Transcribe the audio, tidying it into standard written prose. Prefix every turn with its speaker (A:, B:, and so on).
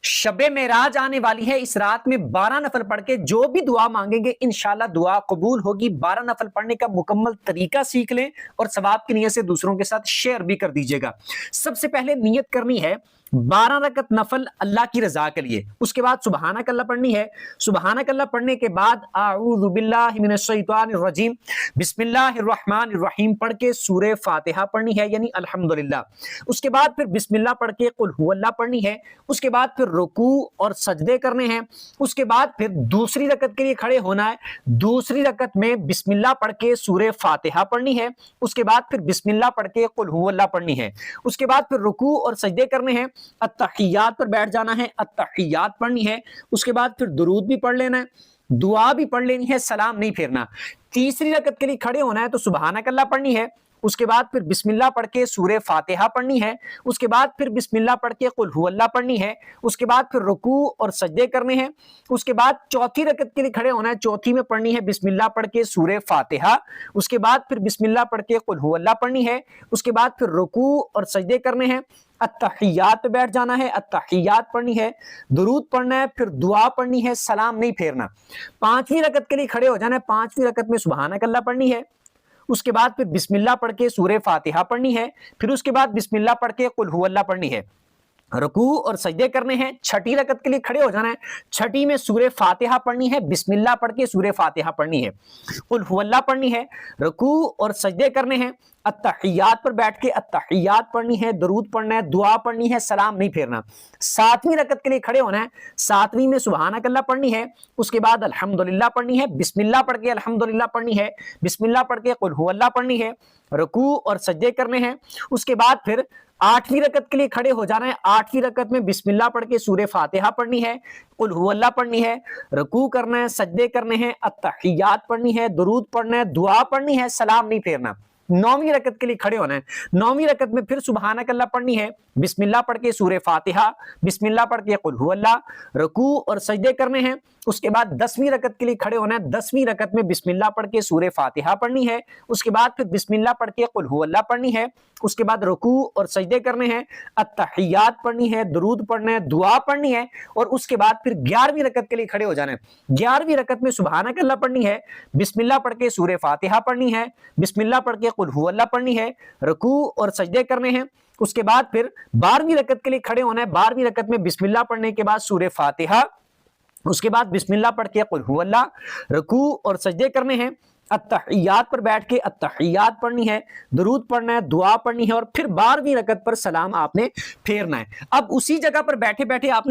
A: शबे मेराज आने वाली है, इस रात में 12 नफल पढ़ के जो भी दुआ मांगेंगे इंशाल्लाह दुआ कबूल होगी। 12 नफल पढ़ने का मुकम्मल तरीका सीख लें और सवाब की नीयत से दूसरों के साथ शेयर भी कर दीजिएगा। सबसे पहले नियत करनी है 12 रकत नफल अल्लाह की रजा के लिए। उसके बाद सुबहानक अल्लाह पढ़नी है। सुबहानक अल्लाह पढ़ने के बाद आऊज़ु बिल्लाहि मिनश शैतानिर रजीम बिस्मिल्लाहिर रहमानिर रहीम पढ़ के सूरह फातिहा पढ़नी है, यानी अल्हम्दुलिल्लाह। उसके बाद फिर बिस्मिल्लाह पढ़ के कुल हुवल्लाह पढ़नी है। उसके बाद फिर रुकू और सजदे करने हैं। उसके बाद फिर दूसरी रकत के लिए खड़े होना है। दूसरी रकत में बिस्मिल्लाह पढ़ के सूरह फातिहा पढ़नी है। उसके बाद फिर बिस्मिल्लाह पढ़ के कुल हुवल्लाह पढ़नी है। उसके बाद फिर रुकू और सजदे करने हैं। अत्तहियात पर बैठ जाना है, अत्तहियात पढ़नी है। उसके बाद फिर दुरूद भी पढ़ लेना है, दुआ भी पढ़ लेनी है, सलाम नहीं फेरना। तीसरी रकत के लिए खड़े होना है तो सुबहानक अल्लाह पढ़नी है। उसके बाद फिर बिस्मिल्लाह पढ़ के सूरह फातिहा पढ़नी है। उसके बाद फिर बिस्मिल्लाह पढ़ के कुल हुवल्लाह पढ़नी है। उसके बाद फिर रुकू और सजदे करने हैं। उसके बाद चौथी रकत के लिए खड़े होना है। चौथी में पढ़नी है बिस्मिल्लाह पढ़ के सूरह फातिहा। उसके बाद फिर बिस्मिल्लाह पढ़ के कुल हुवल्लाह पढ़नी है। उसके बाद फिर रुकू और सजदे करने हैं। अत्तहियात पे बैठ जाना है, अत्तहियात पढ़नी है, दुरूद पढ़ना है, फिर दुआ पढ़नी है, सलाम नहीं फेरना। पांचवी रकत के लिए खड़े हो जाना है। पांचवी रकत में सुबहानक अल्लाह पढ़नी है। उसके बाद फिर बिस्मिल्लाह पढ़ के सूरह फातिहा पढ़नी है। फिर उसके बाद बिस्मिल्लाह पढ़ के कुल हुवल्लाह पढ़नी है। रुकू और सजदे करने हैं। छठी रकत के लिए खड़े हो जाना है। छठी में सूरह फातिहा पढ़नी है, बिस्मिल्लाह पढ़ के सूरह फातिहा पढ़नी है, कुल हुवल्लाह पढ़नी है, रुकू और सजदे करने हैं। अत्तहियात पर बैठ के अत्तहियात पढ़नी है, दरूद पढ़ना है, दुआ पढ़नी है, सलाम नहीं फेरना। सातवीं रकत के लिए खड़े होना है। सातवीं में सुबहानक अल्लाह पढ़नी है। उसके बाद अल्हम्दुलिल्लाह पढ़नी है, बिस्मिल्लाह पढ़ के अल्हम्दुलिल्लाह पढ़नी है, बिस्मिल्लाह पढ़ के कुल हुवल्लाह पढ़नी है, रुकू और सजदे करने हैं। उसके बाद फिर आठवीं रकत के लिए खड़े हो जाना है। आठवीं रकत में बिस्मिल्लाह पढ़ के सूरह फातिहा पढ़नी है, कुल हुवल्लाह पढ़नी है, रुकू करना है, सजदे करने हैं, अत्तहियात पढ़नी है, दुरूद पढ़ना है, दुआ पढ़नी है, सलाम नहीं फेरना। नौवीं रकत के लिए खड़े होना है। नौवीं रकत में फिर सुबहानक अल्लाह पढ़नी है। बिस्मिल्लाह पढ़ के सूरह फातिहा, बिस्मिल्लाह पढ़ के कुल हुवल्लाह, रुकू और सजदे करने हैं। उसके बाद 10वीं रकत के लिए खड़े होना है। 10वीं रकत में बिस्मिल्लाह पढ़ के सूरह फातिहा पढ़नी है। उसके बाद फिर बिस्मिल्लाह पढ़ के कुल हुवल्लाह पढ़नी है। उसके बाद रुकू और सजदे करने हैं, अत्तहियात पढ़नी है, दुरूद पढ़ना है, दुआ पढ़नी है और उसके बाद फिर 11वीं रकत के लिए खड़े हो जाना है। 11वीं रकत में सुबहानक अल्लाह पढ़नी है, बिस्मिल्लाह पढ़ के सूरह फातिहा पढ़नी है, बिस्मिल्लाह पढ़ के कुल हुवल्लाह पढ़नी है, रुकू और सजदे करने हैं। उसके बाद फिर 12वीं रकत के लिए खड़े होना है। 12वीं रकत में बिस्मिल्लाह पढ़ने के बाद सूरह फातिहा, उसके बाद बिस्मिल्लाह पढ़ के कुल हुवल्लाह, रुकू और सजदे करने हैं। अत्तहियात पर बैठ के अत्तहियात पढ़नी है, दुरूद पढ़ना है, दुआ पढ़नी है और फिर 12वीं रकत पर सलाम आपने फेरना है। अब उसी जगह पर बैठे बैठे आपने